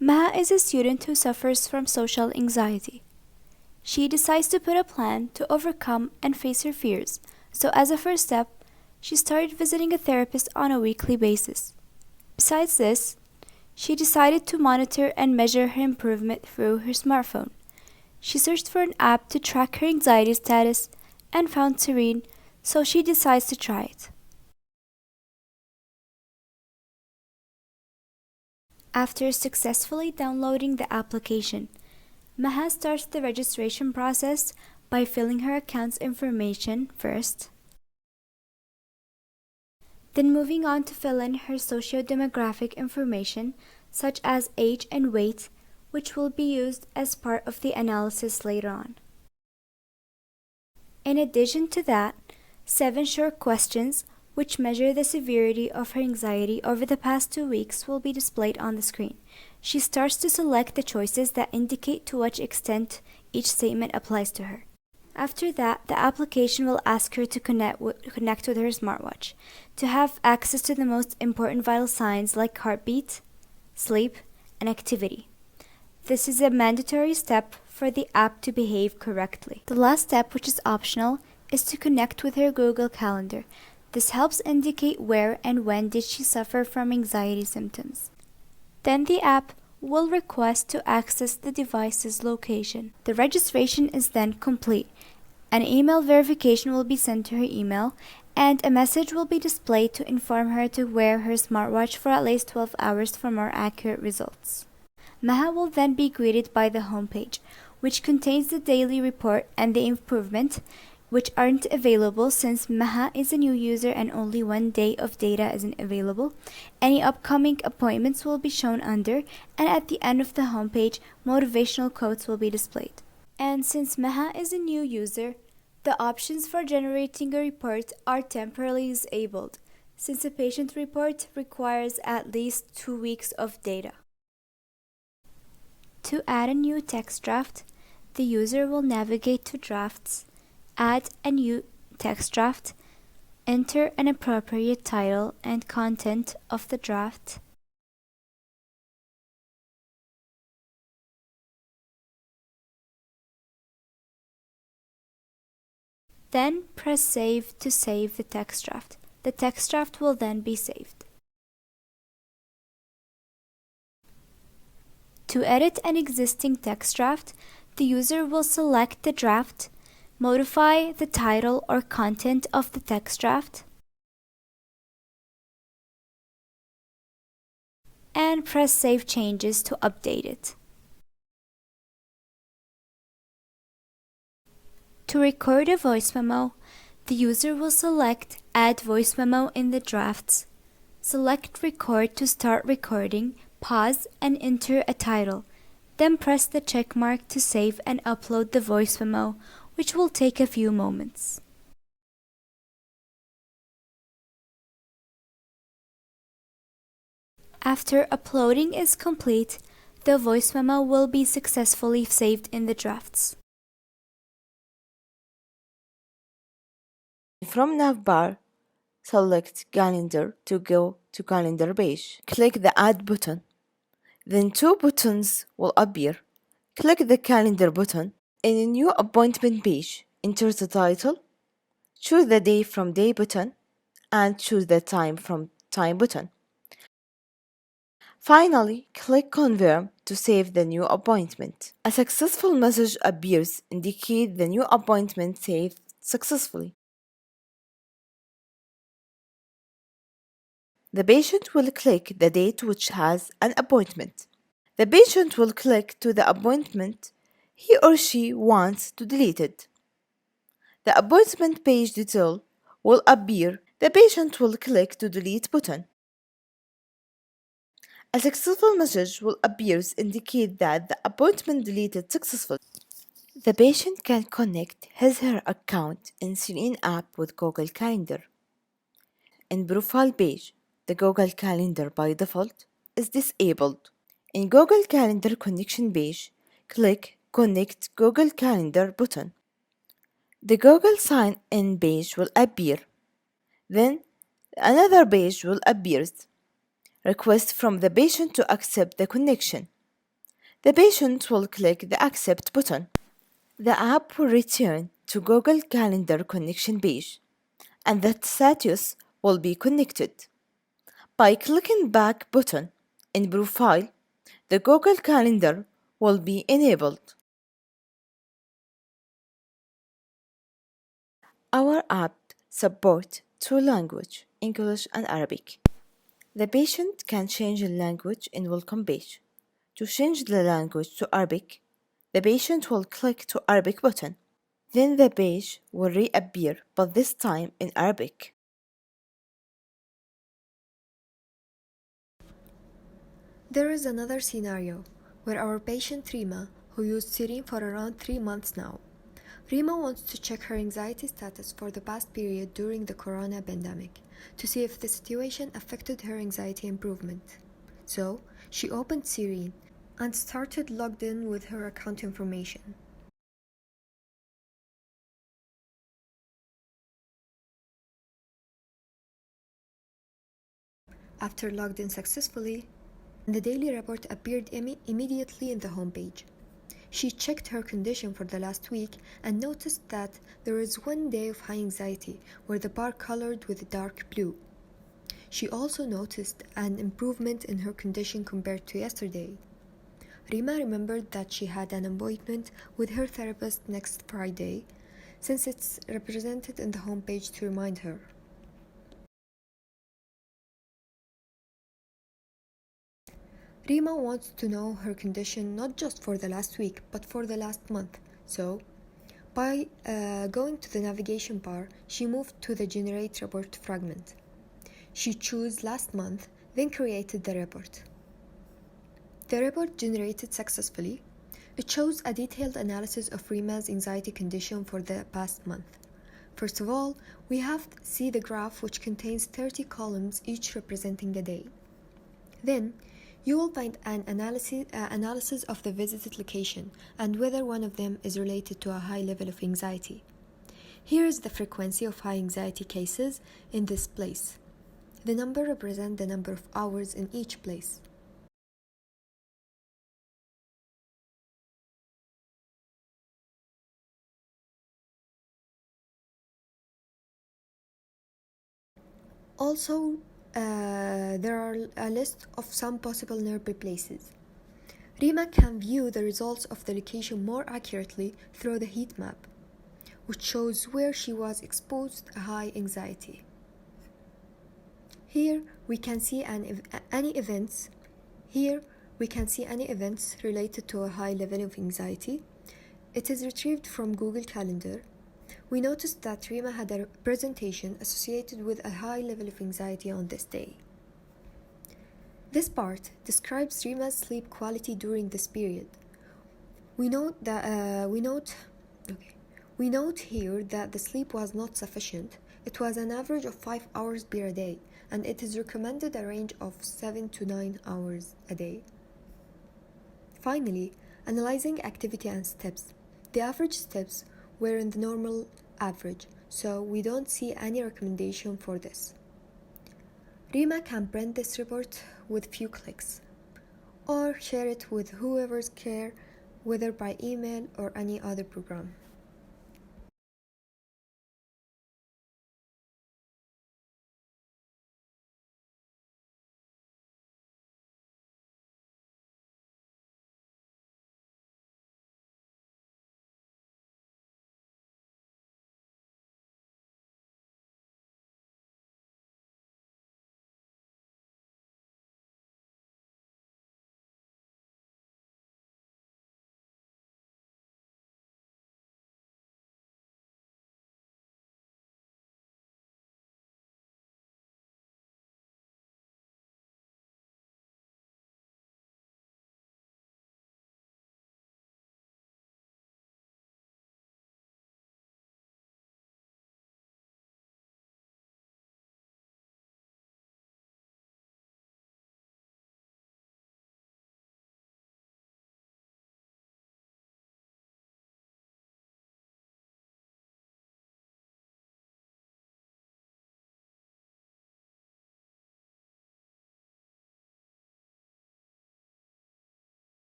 Maha is a student who suffers from social anxiety. She decides to put a plan to overcome and face her fears, so as a first step, she started visiting a therapist on a weekly basis. Besides this, she decided to monitor and measure her improvement through her smartphone. She searched for an app to track her anxiety status and found Serene, so she decides to try it. After successfully downloading the application, Maha starts the registration process by filling her account's information first, then moving on to fill in her socio-demographic information such as age and weight, which will be used as part of the analysis later on. In addition to that, 7 short questions which measure the severity of her anxiety over the past 2 weeks will be displayed on the screen. She starts to select the choices that indicate to what extent each statement applies to her. After that, the application will ask her to connect with her smartwatch to have access to the most important vital signs like heartbeat, sleep, and activity. This is a mandatory step for the app to behave correctly. The last step, which is optional, is to connect with her Google Calendar. This helps indicate where and when did she suffer from anxiety symptoms. Then the app will request to access the device's location. The registration is then complete. An email verification will be sent to her email, and a message will be displayed to inform her to wear her smartwatch for at least 12 hours for more accurate results. Maha will then be greeted by the homepage, which contains the daily report and the improvement, which aren't available since Maha is a new user and only 1 day of data isn't available. Any upcoming appointments will be shown under, and at the end of the homepage, motivational quotes will be displayed. And since Maha is a new user, the options for generating a report are temporarily disabled, since a patient report requires at least 2 weeks of data. To add a new text draft, the user will navigate to Drafts, add a new text draft, enter an appropriate title and content of the draft, then press Save to save the text draft. The text draft will then be saved. To edit an existing text draft, the user will select the draft, modify the title or content of the text draft, and press Save Changes to update it. To record a voice memo, the user will select Add Voice Memo in the drafts, select Record to start recording, pause and enter a title, then press the check mark to save and upload the voice memo, which will take a few moments. After uploading is complete, the voice memo will be successfully saved in the drafts. From navbar, select Calendar to go to Calendar page. Click the Add button. Then 2 buttons will appear. Click the Calendar button. In a new appointment page, enter the title, choose the day from Day button, and choose the time from Time button. Finally, click Confirm to save the new appointment. A successful message appears indicating the new appointment saved successfully. The patient will click the date which has an appointment. The patient will click to the appointment he or she wants to delete it. The appointment page detail will appear. The patient will click to delete button. A successful message will appear to indicate that the appointment deleted successfully. The patient can connect his/her account in Serene app with Google Calendar. In Profile page, the Google Calendar by default is disabled. In Google Calendar connection page, click Connect Google Calendar button. The Google Sign In page will appear. Then another page will appear. Request from the patient to accept the connection. The patient will click the Accept button. The app will return to Google Calendar connection page, and the status will be connected. By clicking Back button in Profile, the Google Calendar will be enabled. Our app supports two languages, English and Arabic. The patient can change the language in welcome page. To change the language to Arabic, the patient will click to Arabic button. Then the page will reappear, but this time in Arabic. There is another scenario where our patient Rima, who used Serene for around 3 months now, Rima wants to check her anxiety status for the past period during the corona pandemic to see if the situation affected her anxiety improvement. So, she opened Serene and started logged in with her account information. After logged in successfully, the daily report appeared immediately in the homepage. She checked her condition for the last week and noticed that there is 1 day of high anxiety where the bar colored with dark blue. She also noticed an improvement in her condition compared to yesterday. Rima remembered that she had an appointment with her therapist next Friday, since it's represented in the homepage to remind her. Rima wants to know her condition not just for the last week, but for the last month. So, by going to the navigation bar, she moved to the Generate Report fragment. She chose last month, then created the report. The report generated successfully. It shows a detailed analysis of Rima's anxiety condition for the past month. First of all, we have to see the graph, which contains 30 columns, each representing a day. Then, you will find an analysis of the visited location and whether one of them is related to a high level of anxiety. Here is the frequency of high anxiety cases in this place. The number represents the number of hours in each place. Also, there are a list of some possible nearby places. Rima can view the results of the location more accurately through the heat map, which shows where she was exposed to high anxiety. Here we can see any events. Here we can see any events related to a high level of anxiety. It is retrieved from Google Calendar. We noticed that Rima had a presentation associated with a high level of anxiety on this day. This part describes Rima's sleep quality during this period. We note here that the sleep was not sufficient. It was an average of 5 hours per day, and it is recommended a range of 7 to 9 hours a day. Finally, analyzing activity and steps. The average steps were in the normal average, so we don't see any recommendation for this. Rima can print this report with few clicks, or share it with whoever's care, whether by email or any other program.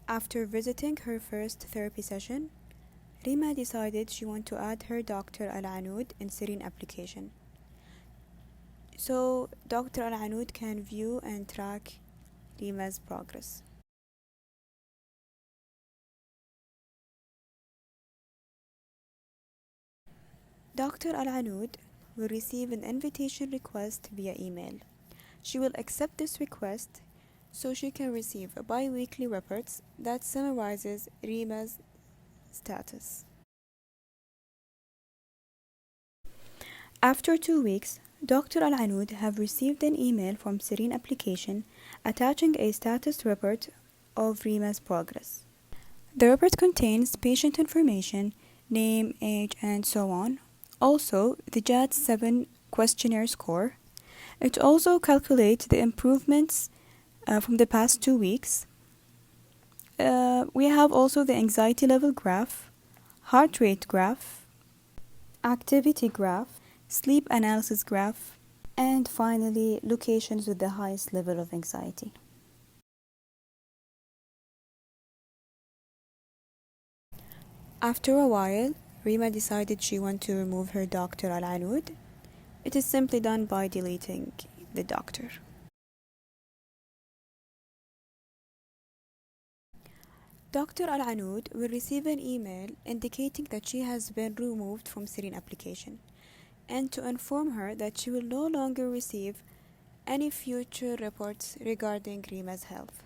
After visiting her first therapy session, Rima decided she wanted to add her Dr. Al-Anud in Serene application. So Dr. Al-Anud can view and track Rima's progress. Dr. Al-Anud will receive an invitation request via email. She will accept this request so she can receive a bi-weekly report that summarizes Rima's status. After 2 weeks, Dr. Al-Anud have received an email from Serene application attaching a status report of Rima's progress. The report contains patient information, name, age, and so on. Also, the JAD-7 questionnaire score. It also calculates the improvements from the past 2 weeks. We have also the anxiety level graph, heart rate graph, activity graph, sleep analysis graph, and finally, locations with the highest level of anxiety. After a while, Rima decided she wanted to remove her Dr. Al-Anud. It is simply done by deleting the doctor. Dr. Al-Anud will receive an email indicating that she has been removed from Serene application and to inform her that she will no longer receive any future reports regarding Rima's health.